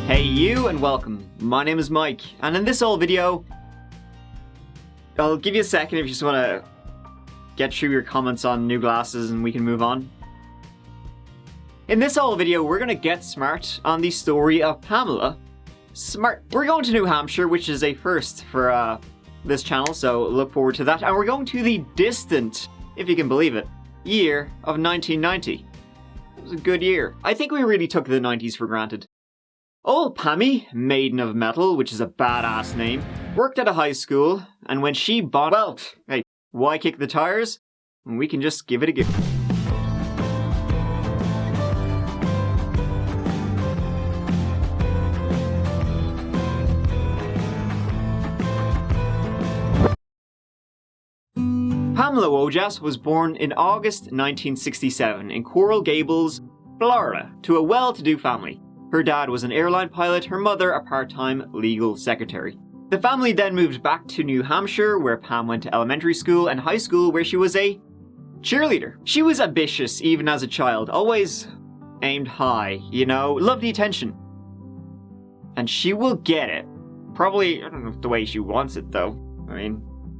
Hey you and welcome. My name is Mike, and in this old video, I'll give you a second if you just want to get through your comments on new glasses and we can move on. In this old video, we're going to get smart on the story of Pamela Smart. We're going to New Hampshire, which is a first for this channel, so look forward to that. And we're going to the distant, if you can believe it, year of 1990. It was a good year. I think we really took the 90s for granted. Old Pammy, Maiden of Metal, which is a badass name, worked at a high school, and when she bought... Well, hey, why kick the tires? We can just give it a go. Pamela Wojas was born in August 1967 in Coral Gables, Florida, to a well-to-do family. Her dad was an airline pilot, her mother a part-time legal secretary. The family then moved back to New Hampshire, where Pam went to elementary school and high school, where she was a cheerleader. She was ambitious even as a child, always aimed high, you know, loved the attention. And she will get it. Probably, I don't know the way she wants it though.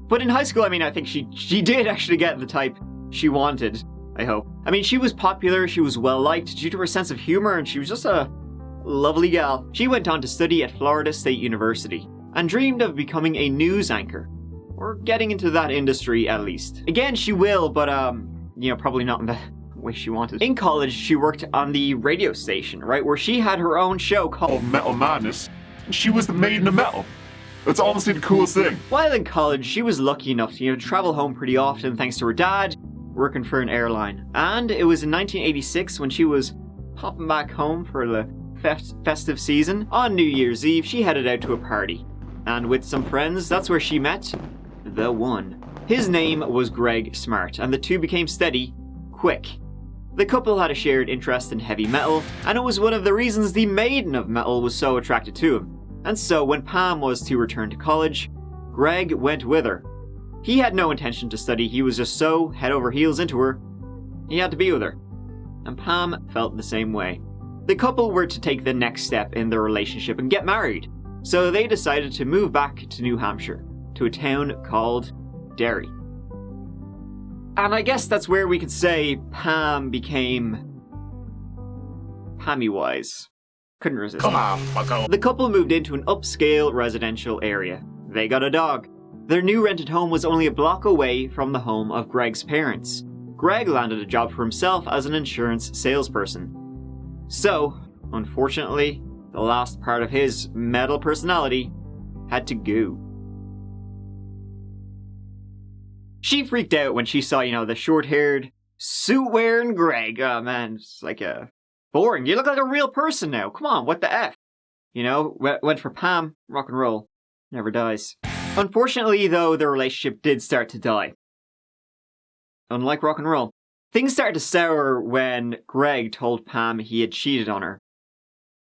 But in high school, I think she did actually get the type she wanted, I hope. She was popular, she was well-liked due to her sense of humor, and she was just a lovely gal. She went on to study at Florida State University and dreamed of becoming a news anchor, or getting into that industry at least. Again, she will, but probably not in the way she wanted. In college, she worked on the radio station, right, where she had her own show called Metal Madness, and she was the Maiden of Metal. That's honestly the coolest thing. While in college, she was lucky enough to travel home pretty often thanks to her dad working for an airline. And it was in 1986 when she was popping back home for the festive season. On New Year's Eve, she headed out to a party. And with some friends, that's where she met the one. His name was Greg Smart, and the two became steady quick. The couple had a shared interest in heavy metal, and it was one of the reasons the Maiden of Metal was so attracted to him. And so when Pam was to return to college, Greg went with her. He had no intention to study, he was just so head over heels into her, he had to be with her. And Pam felt the same way. The couple were to take the next step in their relationship and get married, so they decided to move back to New Hampshire, to a town called Derry. And I guess that's where we could say Pam became Pammy-wise. Couldn't resist. Come on, bucko. The couple moved into an upscale residential area. They got a dog. Their new rented home was only a block away from the home of Greg's parents. Greg landed a job for himself as an insurance salesperson. So, unfortunately, the last part of his metal personality had to go. She freaked out when she saw, the short-haired, suit-wearing Greg. Oh man, it's like boring. You look like a real person now. Come on, what the F? Went for Pam, rock and roll. Never dies. Unfortunately, though, the relationship did start to die. Unlike rock and roll. Things started to sour when Greg told Pam he had cheated on her,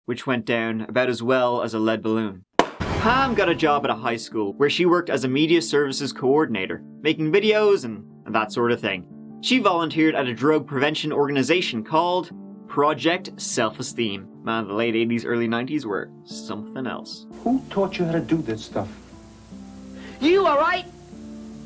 which went down about as well as a lead balloon. Pam got a job at a high school where she worked as a media services coordinator, making videos and that sort of thing. She volunteered at a drug prevention organization called Project Self-Esteem. Man, the late 80s, early 90s were something else. Who taught you how to do this stuff? You alright?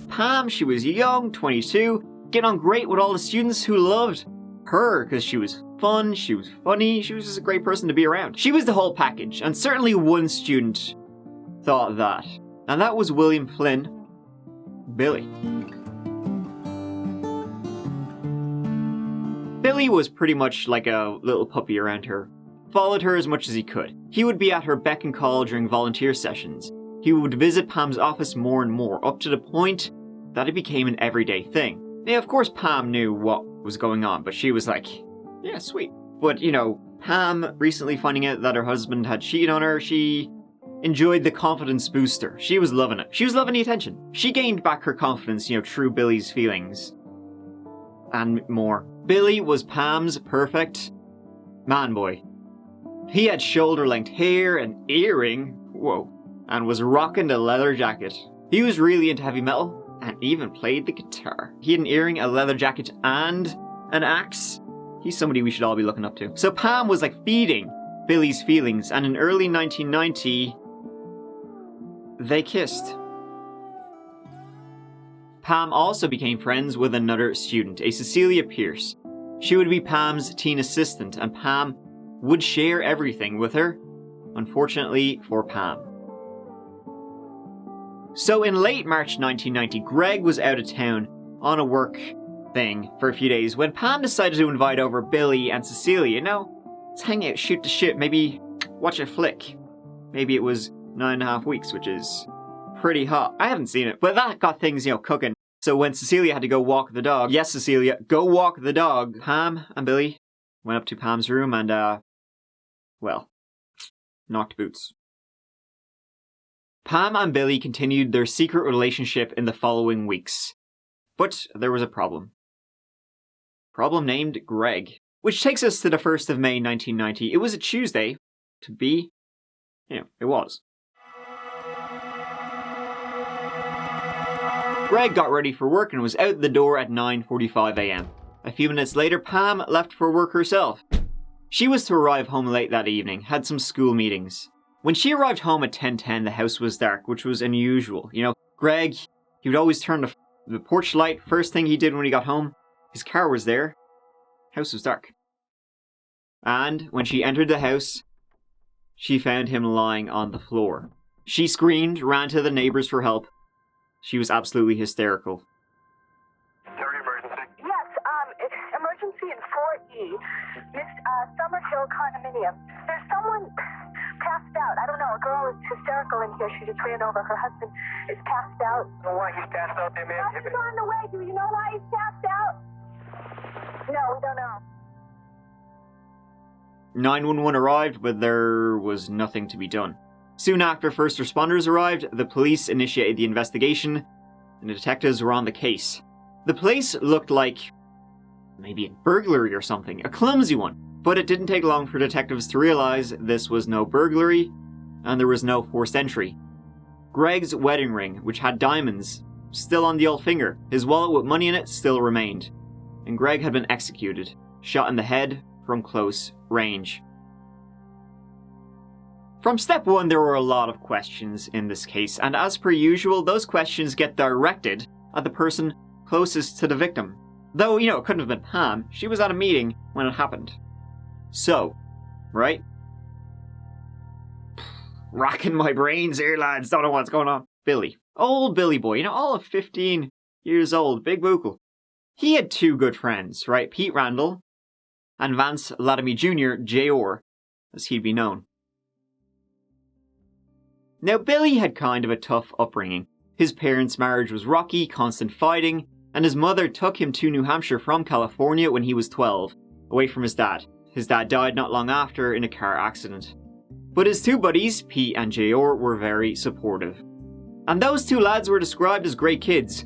Pam, she was young, 22, getting on great with all the students who loved her because she was fun, she was funny, she was just a great person to be around. She was the whole package, and certainly one student thought that. And that was William Flynn, Billy. Billy was pretty much like a little puppy around her. Followed her as much as he could. He would be at her beck and call during volunteer sessions. He would visit Pam's office more and more, up to the point that it became an everyday thing. Now, of course, Pam knew what was going on, but she was like, yeah, sweet. But, Pam recently finding out that her husband had cheated on her, she enjoyed the confidence booster. She was loving it. She was loving the attention. She gained back her confidence, through Billy's feelings. And more. Billy was Pam's perfect man boy. He had shoulder-length hair, an earring, and was rocking the leather jacket. He was really into heavy metal, and even played the guitar. He had an earring, a leather jacket, and an axe. He's somebody we should all be looking up to. So Pam was like feeding Billy's feelings, and in early 1990, they kissed. Pam also became friends with another student, a Cecilia Pierce. She would be Pam's teen assistant, and Pam would share everything with her, unfortunately for Pam. So in late March 1990, Greg was out of town on a work thing for a few days when Pam decided to invite over Billy and Cecilia. Now, let's hang out, shoot the shit, maybe watch a flick. Maybe it was 9.5 weeks, which is pretty hot. I haven't seen it, but that got things, cooking. So when Cecilia had to go walk the dog, yes, Cecilia, go walk the dog, Pam and Billy went up to Pam's room and, knocked boots. Pam and Billy continued their secret relationship in the following weeks. But there was a problem. Problem named Greg. Which takes us to the 1st of May 1990. It was a Tuesday. To be, it was. Greg got ready for work and was out the door at 9:45 a.m. A few minutes later, Pam left for work herself. She was to arrive home late that evening, had some school meetings. When she arrived home at 10:10, the house was dark, which was unusual. Greg, he would always turn the porch light first thing he did when he got home. His car was there. House was dark. And when she entered the house, she found him lying on the floor. She screamed, ran to the neighbors for help. She was absolutely hysterical. Yes, emergency in 4E, Summer Hill condominium. There's someone passed out. I don't know, a girl is hysterical in here. She just ran over. Her husband is passed out. So why he's passed out there, man? He's on the way. Do you know why he's passed out? No, we don't know. 911 arrived, but there was nothing to be done. Soon after first responders arrived, the police initiated the investigation, and the detectives were on the case. The place looked like maybe a burglary or something, a clumsy one, but it didn't take long for detectives to realize this was no burglary, and there was no forced entry. Greg's wedding ring, which had diamonds, still on the old finger, his wallet with money in it still remained, and Greg had been executed, shot in the head from close range. From step one, there were a lot of questions in this case, and as per usual, those questions get directed at the person closest to the victim. Though, it couldn't have been Pam. She was at a meeting when it happened. So, right? Racking my brains here, lads. Don't know what's going on. Billy. Old Billy boy. All of 15 years old. Big buckle. He had two good friends, right? Pete Randall and Vance Latimer Jr., J.R., as he'd be known. Now, Billy had kind of a tough upbringing. His parents' marriage was rocky, constant fighting, and his mother took him to New Hampshire from California when he was 12, away from his dad. His dad died not long after in a car accident. But his two buddies, Pete and J.R., were very supportive. And those two lads were described as great kids.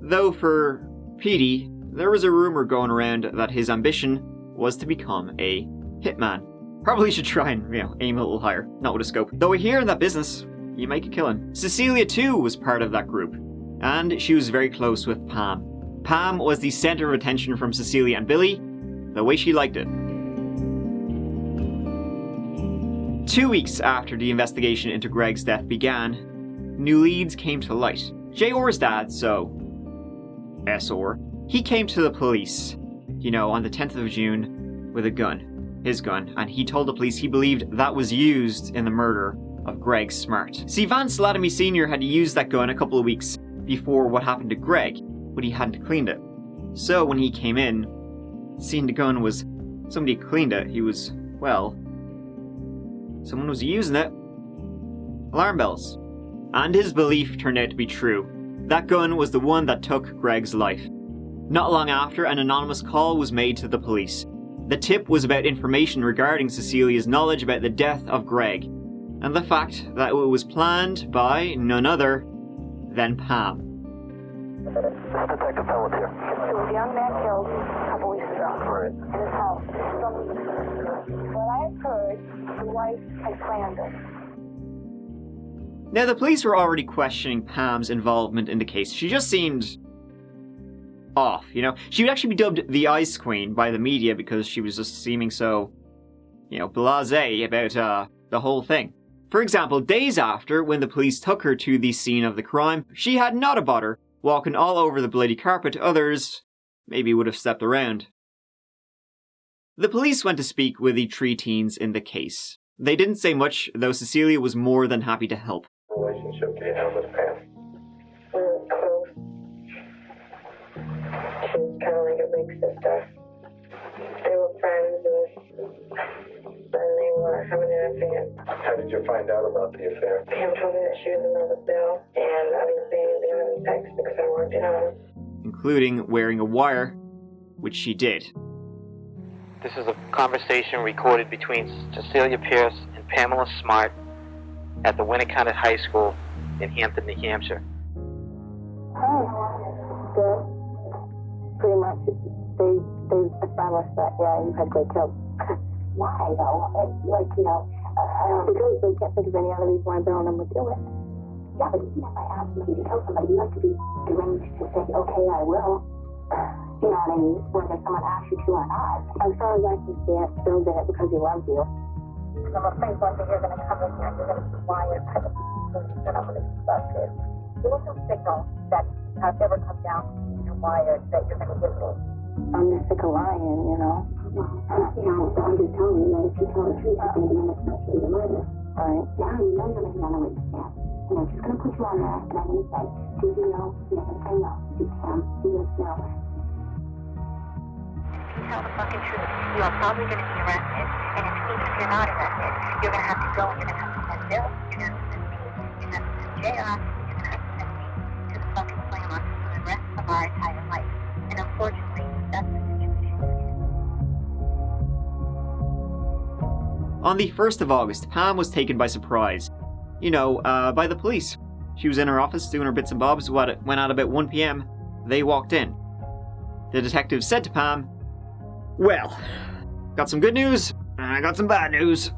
Though for Petey, there was a rumour going around that his ambition was to become a hitman. Probably should try and, aim a little higher, not with a scope. Though here in that business, you make a killing. Cecilia too was part of that group, and she was very close with Pam. Pam was the centre of attention from Cecilia and Billy, the way she liked it. 2 weeks after the investigation into Greg's death began, new leads came to light. J.R.'s dad, so S.R., he came to the police, on the 10th of June with a gun, his gun, and he told the police he believed that was used in the murder of Greg Smart. See, Vance Latimer Sr. had used that gun a couple of weeks before what happened to Greg, but he hadn't cleaned it. So when he came in, seeing the gun was somebody cleaned it, he was, someone was using it. Alarm bells. And his belief turned out to be true. That gun was the one that took Greg's life. Not long after, an anonymous call was made to the police. The tip was about information regarding Cecilia's knowledge about the death of Greg, and the fact that it was planned by none other than Pam. Detective Pellets here. There was a young man killed a couple weeks ago in his house. From what I have heard, the wife had planned it. Now, the police were already questioning Pam's involvement in the case. She just seemed off, She would actually be dubbed the Ice Queen by the media because she was just seeming so blasé about the whole thing. For example, days after, when the police took her to the scene of the crime, she had not a bother, walking all over the bloody carpet. Others maybe would have stepped around. The police went to speak with the 3 teens in the case. They didn't say much, though Cecilia was more than happy to help. Relationship do you have with Pam? We're close. She's kind of like a big sister. They were friends, and then they were having an affair. How did you find out about the affair? Pam told me that she was in love with Bill, and I didn't say anything on the text because I worked at home. Including wearing a wire, which she did. This is a conversation recorded between Cecilia Pierce and Pamela Smart at the Winnicott High School in Hampton, New Hampshire. Oh, good. Pretty much, they established that, yeah, you've had great kills. Why, though? Because they can't think of any other reason why Bill and them would do it. Yeah, but even if I asked you to kill somebody, you have to be deranged to say, okay, I will. You know what I mean? Whether someone asks you to or not. As far as I can see it, Bill did it because he loves you. I'm afraid one day you're going to come in here and you're going to be wired type of people that I'm going to discuss this. There was no signal that has ever come down to you're wired that you're going to give me. I'm just sick of lying, you know. I'm just telling you that if you tell the truth, it's going to be an accessory to murder. Right. Now you know you're going to be on the witness stand. And I'm just going to put you on there, and I'm going to say, did you know? You're going to say no. You can. You just know. Tell the fucking truth. You are probably going to be arrested, and even if you're not arrested, you're going to have to go, and you're going to have to send Bill, you're going to have to send me, you're going to have to send JR, you're going to have to send me to the fucking slammer for the rest of our entire life. And unfortunately, that's the situation. On the 1st of August, Pam was taken by surprise. By the police. She was in her office doing her bits and bobs when at about 1 p.m, they walked in. The detective said to Pam, "Well, got some good news, and I got some bad news.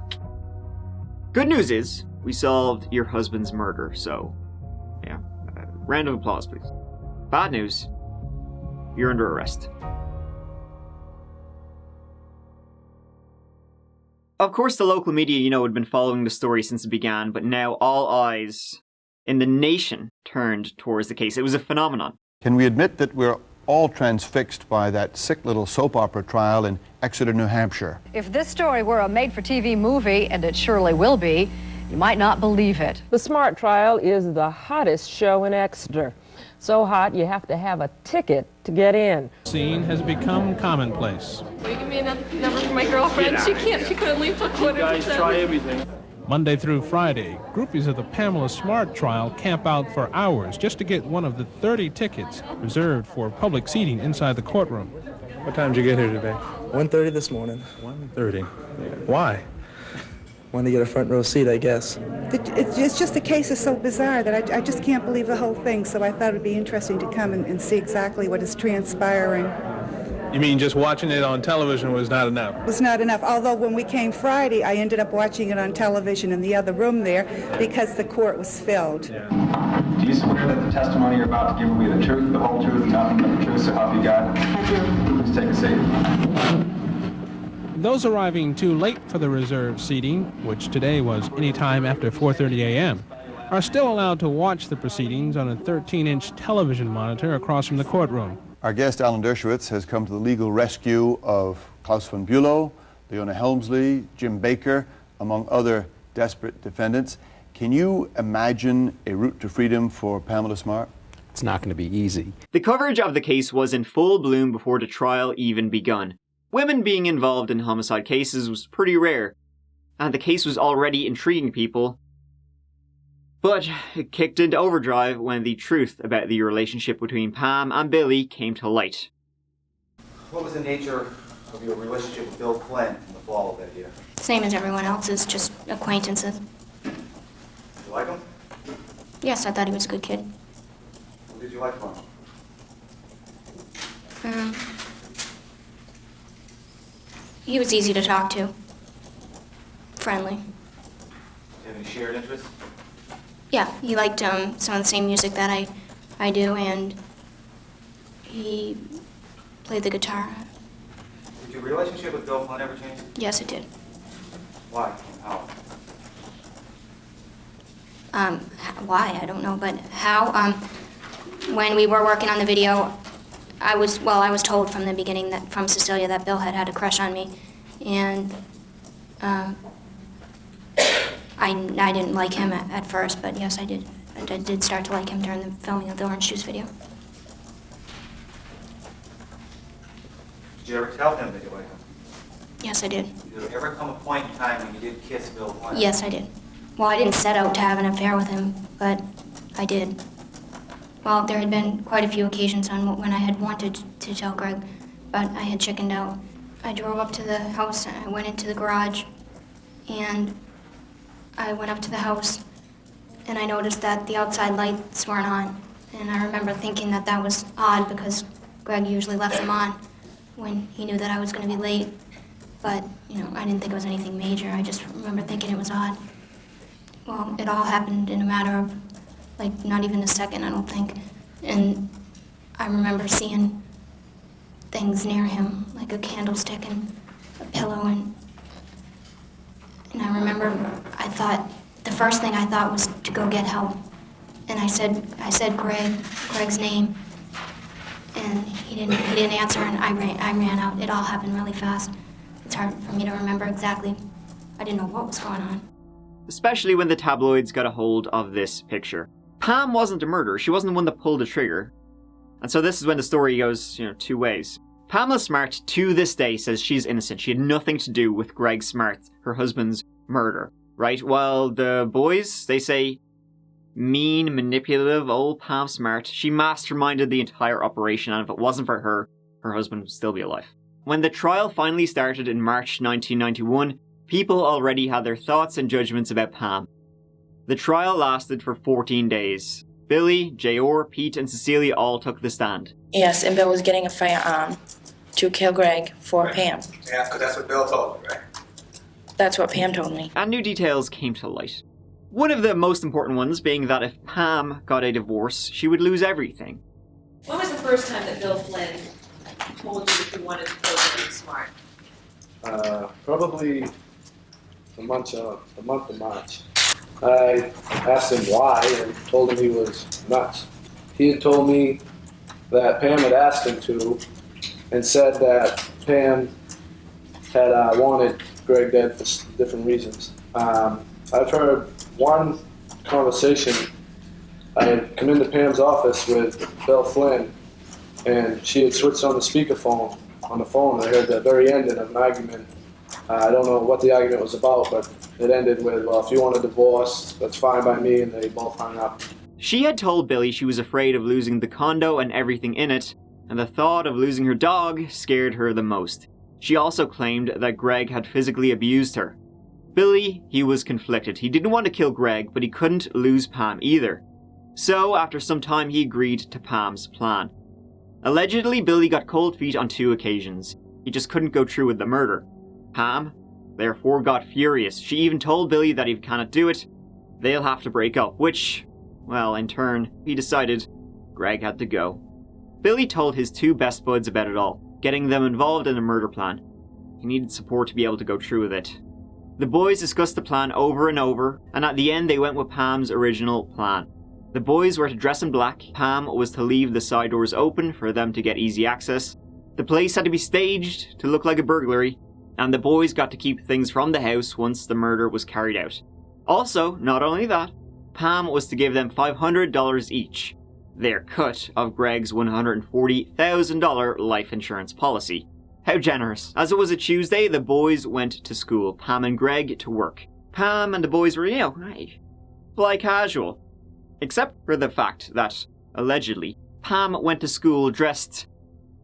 Good news is, we solved your husband's murder, so, yeah, round of applause, please. Bad news, you're under arrest." Of course, the local media, had been following the story since it began, but now all eyes in the nation turned towards the case. It was a phenomenon. Can we admit that we're all transfixed by that sick little soap opera trial in Exeter, New Hampshire? If this story were a made-for-TV movie, and it surely will be, you might not believe it. The Smart trial is the hottest show in Exeter. So hot, you have to have a ticket to get in. Scene has become commonplace. Will you give me another number for my girlfriend? She couldn't leave till quarter to 7. Guys, try everything. Monday through Friday, groupies of the Pamela Smart trial camp out for hours just to get one of the 30 tickets reserved for public seating inside the courtroom. What time did you get here today? 1:30 this morning. 1:30. Why? Want to get a front row seat, I guess. It's just the case is so bizarre that I just can't believe the whole thing, so I thought it would be interesting to come and see exactly what is transpiring. You mean just watching it on television was not enough? It was not enough, although when we came Friday, I ended up watching it on television in the other room there because the court was filled. Yeah. Do you swear that the testimony you're about to give will be the truth, the whole truth, and nothing but the truth, so help you God? I do. Please take a seat. Those arriving too late for the reserved seating, which today was any time after 4:30 a.m., are still allowed to watch the proceedings on a 13-inch television monitor across from the courtroom. Our guest, Alan Dershowitz, has come to the legal rescue of Klaus von Bülow, Leona Helmsley, Jim Baker, among other desperate defendants. Can you imagine a route to freedom for Pamela Smart? It's not going to be easy. The coverage of the case was in full bloom before the trial even begun. Women being involved in homicide cases was pretty rare, and the case was already intriguing people. But it kicked into overdrive when the truth about the relationship between Pam and Billy came to light. What was the nature of your relationship with Bill Flynn in the fall of that year? Same as everyone else's, just acquaintances. Did you like him? Yes, I thought he was a good kid. What did you like from him? He was easy to talk to. Friendly. Do you have any shared interests? Yeah, he liked some of the same music that I do, and he played the guitar. Did your relationship with Bill Flynn ever change? Yes, it did. Why? How? Why? I don't know, but how? When we were working on the video, I was told from the beginning from Cecilia that Bill had a crush on me, and I didn't like him at first, but yes, I did. I did start to like him during the filming of the Orange Juice video. Did you ever tell him that you liked him? Yes, I did. Did there ever come a point in time when you did kiss Bill Flynn? Yes, I did. Well, I didn't set out to have an affair with him, but I did. Well, there had been quite a few occasions when I had wanted to tell Greg, but I had chickened out. I drove up to the house, and I went into the garage, and I went up to the house, and I noticed that the outside lights weren't on. And I remember thinking that that was odd because Greg usually left them on when he knew that I was going to be late. But, I didn't think it was anything major. I just remember thinking it was odd. Well, it all happened in a matter of, not even a second, I don't think. And I remember seeing things near him, like a candlestick and a pillow, and I remember the first thing I thought was to go get help. And I said Greg's name, and he didn't answer, and I ran out. It all happened really fast. It's hard for me to remember exactly. I didn't know what was going on. Especially when the tabloids got a hold of this picture. Pam wasn't a murderer. She wasn't the one that pulled the trigger. And so this is when the story goes, two ways. Pamela Smart, to this day, says she's innocent. She had nothing to do with Greg Smart, her husband's murder, right? While the boys, they say, mean, manipulative old Pam Smart, she masterminded the entire operation, and if it wasn't for her, her husband would still be alive. When the trial finally started in March 1991, people already had their thoughts and judgments about Pam. The trial lasted for 14 days. Billy, J.R., Pete, and Cecilia all took the stand. Yes, and Bill was getting a firearm to kill Greg for Pam. Yeah, because that's what Bill told you, right? That's what Pam told me. And new details came to light. One of the most important ones being that if Pam got a divorce, she would lose everything. When was the first time that Bill Flynn told you that he wanted to kill Greg Smart? Probably the month of March. I asked him why and told him he was nuts. He had told me that Pam had asked him to and said that Pam had wanted Greg dead for different reasons. I've heard one conversation. I had come into Pam's office with Bill Flynn, and she had switched on the speakerphone on the phone. I heard the very ending of an argument. I don't know what the argument was about, but it ended with, well, if you want a divorce, that's fine by me, and they both hung up. She had told Billy she was afraid of losing the condo and everything in it, and the thought of losing her dog scared her the most. She also claimed that Greg had physically abused her. Billy, he was conflicted. He didn't want to kill Greg, but he couldn't lose Pam either. So, after some time, he agreed to Pam's plan. Allegedly, Billy got cold feet on 2 occasions. He just couldn't go through with the murder. Pam, therefore, got furious. She even told Billy that if he cannot do it, they'll have to break up, which, well, in turn, he decided Greg had to go. Billy told his 2 best buds about it all, getting them involved in a murder plan. He needed support to be able to go through with it. The boys discussed the plan over and over, and at the end they went with Pam's original plan. The boys were to dress in black, Pam was to leave the side doors open for them to get easy access, the place had to be staged to look like a burglary, and the boys got to keep things from the house once the murder was carried out. Also, not only that, Pam was to give them $500 each, their cut of Greg's $140,000 life insurance policy. How generous. As it was a Tuesday, the boys went to school, Pam and Greg to work. Pam and the boys were, fly casual. Except for the fact that, allegedly, Pam went to school dressed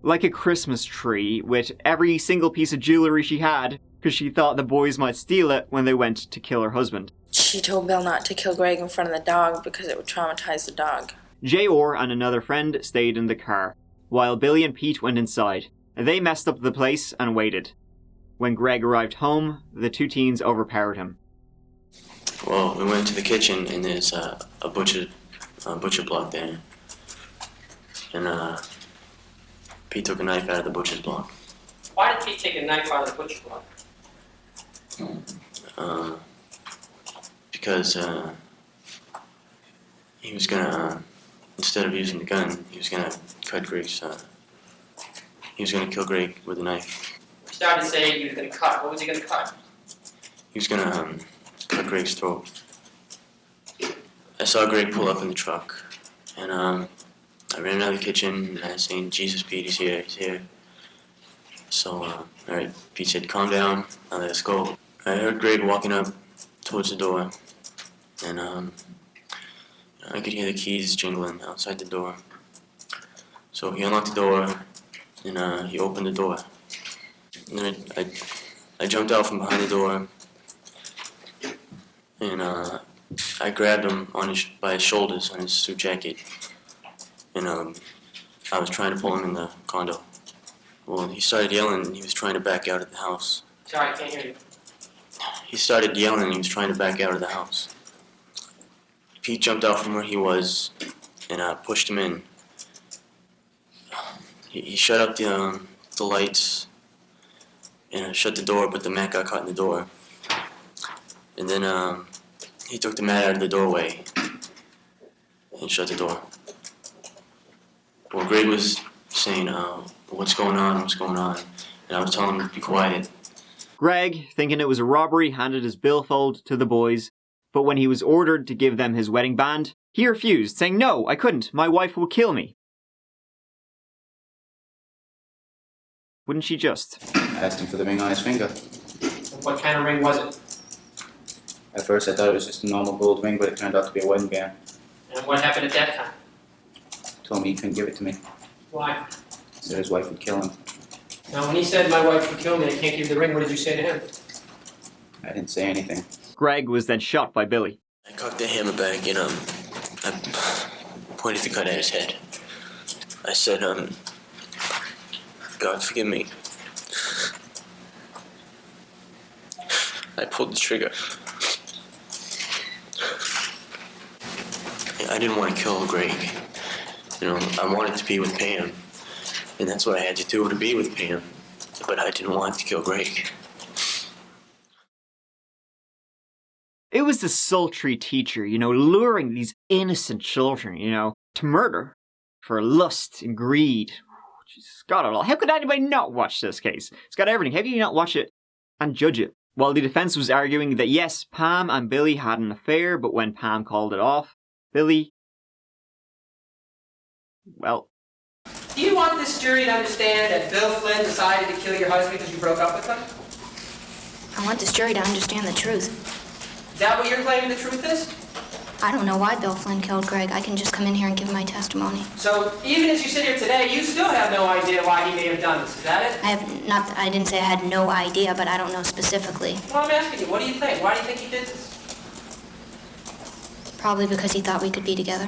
like a Christmas tree with every single piece of jewelry she had because she thought the boys might steal it when they went to kill her husband. She told Bill not to kill Greg in front of the dog because it would traumatize the dog. J.R. and another friend stayed in the car, while Billy and Pete went inside. They messed up the place and waited. When Greg arrived home, the 2 teens overpowered him. Well, we went to the kitchen and there's a butcher block there. And Pete took a knife out of the butcher's block. Why did Pete take a knife out of the butcher block? because he was gonna, instead of using the gun, he was gonna cut Greg's, he was gonna kill Greg with a knife. You started saying he was going to cut. What was he going to cut? He was gonna cut Greg's throat. I saw Greg pull up in the truck, and I ran out of the kitchen, and I was saying, "Jesus, Pete, he's here, he's here." So, all right, Pete said, "Calm down, now let's go." I heard Greg walking up towards the door, and I could hear the keys jingling outside the door. So he unlocked the door, and he opened the door. And then I jumped out from behind the door, and I grabbed him by his shoulders on his suit jacket, and I was trying to pull him in the condo. Well, he started yelling, and he was trying to back out of the house. Sorry, I can't hear you. He started yelling, and he was trying to back out of the house. Pete jumped out from where he was, and pushed him in. He shut up the lights, and shut the door, but the mat got caught in the door. And then he took the mat out of the doorway and shut the door. Well, Greg was saying, what's going on, and I was telling him to be quiet. Greg, thinking it was a robbery, handed his billfold to the boys, but when he was ordered to give them his wedding band, he refused, saying, "No, I couldn't, my wife will kill me." Wouldn't she just? I asked him for the ring on his finger. What kind of ring was it? At first I thought it was just a normal gold ring, but it turned out to be a wedding band. And what happened at that time? He told me he couldn't give it to me. Why? He said his wife would kill him. Now, when he said, "My wife would kill me, I can't give you the ring," what did you say to him? I didn't say anything. Greg was then shot by Billy. I cocked the hammer back, and I pointed the gun at his head. I said, "God, forgive me." I pulled the trigger. I didn't want to kill Greg. I wanted to be with Pam, and that's what I had to do, to be with Pam. But I didn't want to kill Greg. It was the sultry teacher, luring these innocent children, to murder for lust and greed. Jesus, got it all. How could anybody not watch this case? It's got everything. How can you not watch it and judge it? While the defense was arguing that yes, Pam and Billy had an affair, but when Pam called it off, Billy, well... Do you want this jury to understand that Bill Flynn decided to kill your husband because you broke up with him? I want this jury to understand the truth. Is that what you're claiming the truth is? I don't know why Bill Flynn killed Greg. I can just come in here and give my testimony. So even as you sit here today, you still have no idea why he may have done this, is that it? I didn't say I had no idea, but I don't know specifically. Well, I'm asking you, what do you think? Why do you think he did this? Probably because he thought we could be together.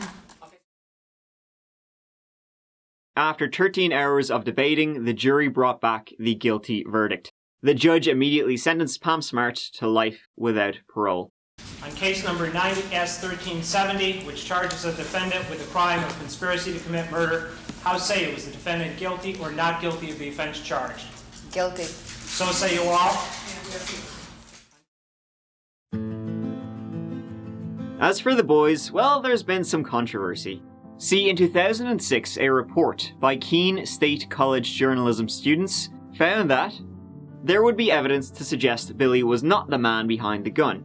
After 13 hours of debating, the jury brought back the guilty verdict. The judge immediately sentenced Pam Smart to life without parole. On case number 90S1370, which charges a defendant with the crime of conspiracy to commit murder, how say you, is the defendant guilty or not guilty of the offense charged? Guilty. So say you all? As for the boys, well, there's been some controversy. See, in 2006, a report by Keene State College journalism students found that there would be evidence to suggest Billy was not the man behind the gun.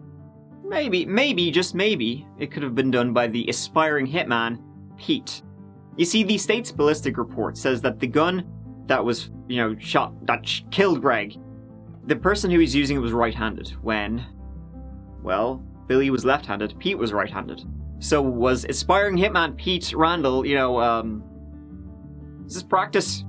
Maybe, just maybe, it could have been done by the aspiring hitman, Pete. You see, the state's ballistic report says that the gun that was, shot, that killed Greg, the person who was using it was right-handed, when, well, Billy was left-handed, Pete was right-handed. So was aspiring hitman Pete Randall, is this practice?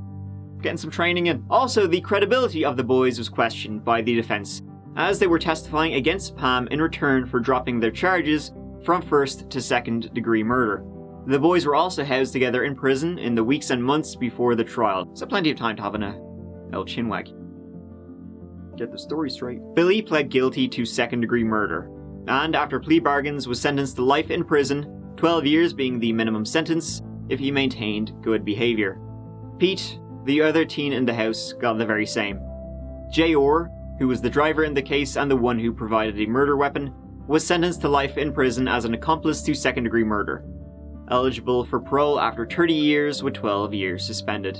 Getting some training in. Also, the credibility of the boys was questioned by the defense, as they were testifying against Pam in return for dropping their charges from first to second degree murder. The boys were also housed together in prison in the weeks and months before the trial, so plenty of time to have a little chinwag. Get the story straight. Billy pled guilty to second degree murder, and after plea bargains was sentenced to life in prison, 12 years being the minimum sentence if he maintained good behaviour. Pete, the other teen in the house, got the very same. J.R., who was the driver in the case and the one who provided a murder weapon, was sentenced to life in prison as an accomplice to second-degree murder, eligible for parole after 30 years with 12 years suspended.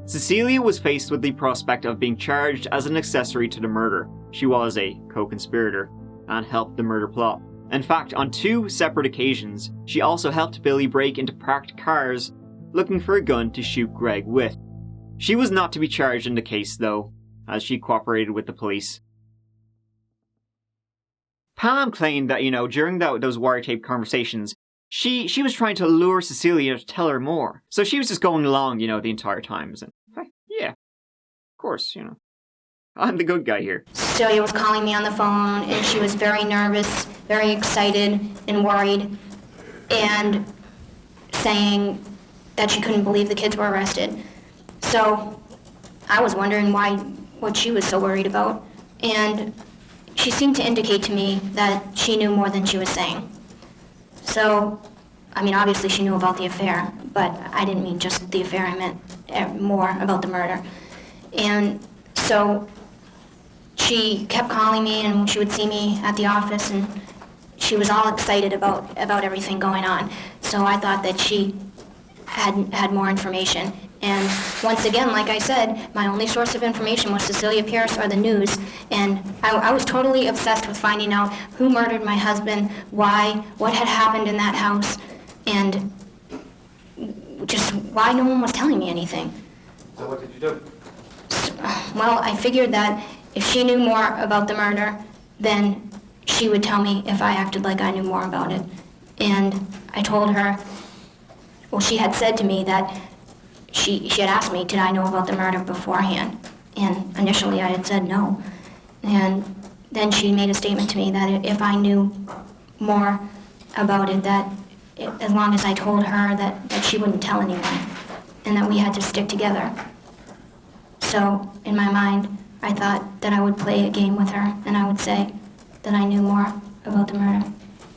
Cecilia was faced with the prospect of being charged as an accessory to the murder. She was a co-conspirator and helped the murder plot. In fact, on 2 separate occasions, she also helped Billy break into parked cars looking for a gun to shoot Greg with. She was not to be charged in the case, though, as she cooperated with the police. Pam claimed that, during those wiretaped conversations, she was trying to lure Cecilia to tell her more. So she was just going along, the entire time. And, yeah, of course, I'm the good guy here. Cecilia was calling me on the phone, and she was very nervous, very excited and worried, and saying that she couldn't believe the kids were arrested. So I was wondering what she was so worried about, and she seemed to indicate to me that she knew more than she was saying. So, obviously she knew about the affair, but I didn't mean just the affair, I meant more about the murder. And so she kept calling me, and she would see me at the office, and she was all excited about everything going on. So I thought that she had more information. And once again, like I said, my only source of information was Cecilia Pierce or the news. And I was totally obsessed with finding out who murdered my husband, why, what had happened in that house, and just why no one was telling me anything. So what did you do? Well, I figured that if she knew more about the murder, then she would tell me if I acted like I knew more about it. And I told her, well, she had said to me that she had asked me, did I know about the murder beforehand? And initially I had said no. And then she made a statement to me that if I knew more about it, as long as I told her that she wouldn't tell anyone, and that we had to stick together. So in my mind, I thought that I would play a game with her, and I would say that I knew more about the murder.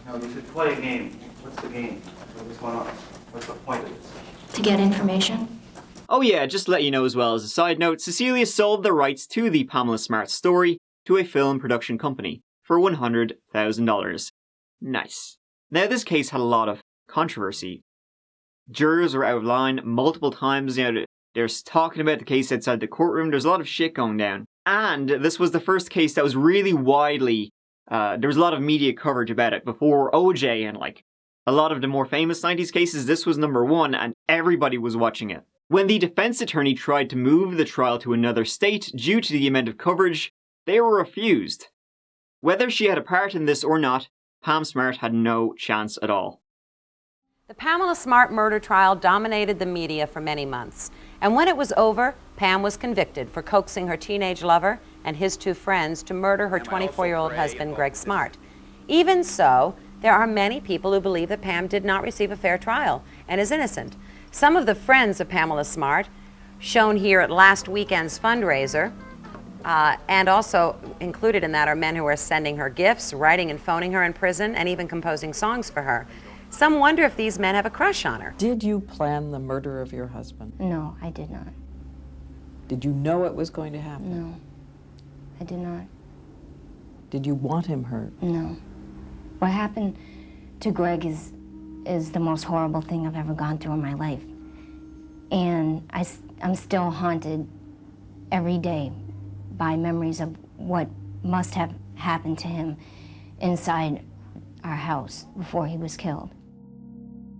No, you should play a game. What's the game? What's going on? What's the point of this? To get information. Oh yeah, just to let you know as well as a side note, Cecilia sold the rights to the Pamela Smart story to a film production company for $100,000. Nice. Now this case had a lot of controversy. Jurors were out of line multiple times, they're talking about the case outside the courtroom, there's a lot of shit going down. And this was the first case that was really widely, there was a lot of media coverage about it before OJ and a lot of the more famous 90s cases. This was number 1 and everybody was watching it. When the defense attorney tried to move the trial to another state due to the amount of coverage, they were refused. Whether she had a part in this or not, Pam Smart had no chance at all. The Pamela Smart murder trial dominated the media for many months. And when it was over, Pam was convicted for coaxing her teenage lover and his 2 friends to murder her 24-year-old husband, Greg Smart. Even so, there are many people who believe that Pam did not receive a fair trial and is innocent. Some of the friends of Pamela Smart, shown here at last weekend's fundraiser, and also included in that are men who are sending her gifts, writing and phoning her in prison, and even composing songs for her. Some wonder if these men have a crush on her. Did you plan the murder of your husband? No, I did not. Did you know it was going to happen? No, I did not. Did you want him hurt? No. What happened to Greg is the most horrible thing I've ever gone through in my life. And I'm still haunted every day by memories of what must have happened to him inside our house before he was killed.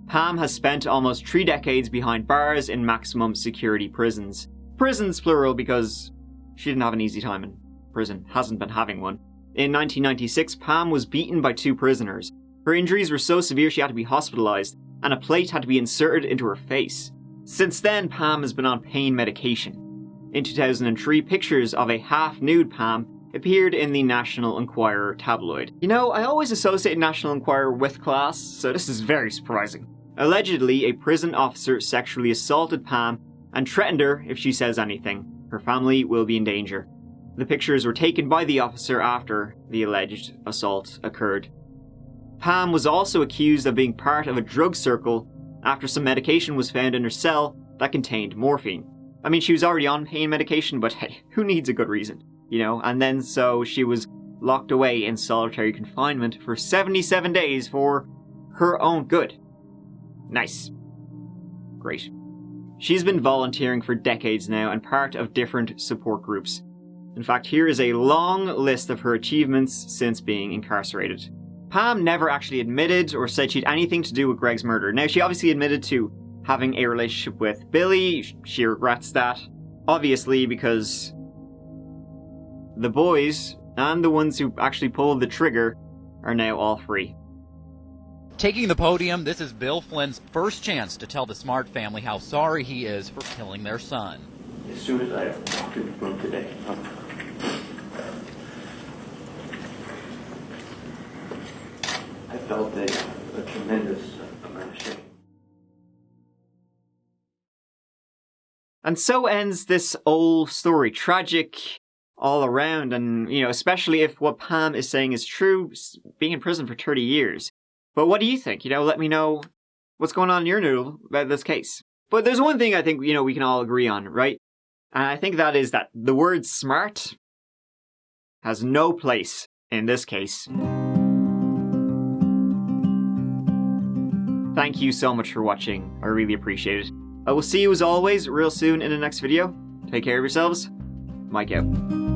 Pam has spent almost 3 decades behind bars in maximum security prisons. Prisons plural because she didn't have an easy time in prison, hasn't been having one. In 1996, Pam was beaten by 2 prisoners. Her injuries were so severe she had to be hospitalized, and a plate had to be inserted into her face. Since then, Pam has been on pain medication. In 2003, pictures of a half-nude Pam appeared in the National Enquirer tabloid. I always associate National Enquirer with class, so this is very surprising. Allegedly, a prison officer sexually assaulted Pam and threatened her if she says anything. Her family will be in danger. The pictures were taken by the officer after the alleged assault occurred. Pam was also accused of being part of a drug circle after some medication was found in her cell that contained morphine. She was already on pain medication, but hey, who needs a good reason? you know, and then so she was locked away in solitary confinement for 77 days for her own good. Nice. Great. She's been volunteering for decades now and part of different support groups. In fact, here is a long list of her achievements since being incarcerated. Pam never actually admitted or said she had anything to do with Greg's murder. Now, she obviously admitted to having a relationship with Billy. She regrets that, obviously, because the boys and the ones who actually pulled the trigger are now all free. Taking the podium, this is Bill Flynn's first chance to tell the Smart family how sorry he is for killing their son. As soon as I walked in the room today, I felt a tremendous amount of shame. And so ends this old story. Tragic all around, and, you know, especially if what Pam is saying is true, being in prison for 30 years. But what do you think? You know, let me know what's going on in your noodle about this case. But there's one thing I think, you know, we can all agree on, right? And I think that is that the word smart has no place in this case. Thank you so much for watching. I really appreciate it. I will see you as always real soon in the next video. Take care of yourselves. Mike out.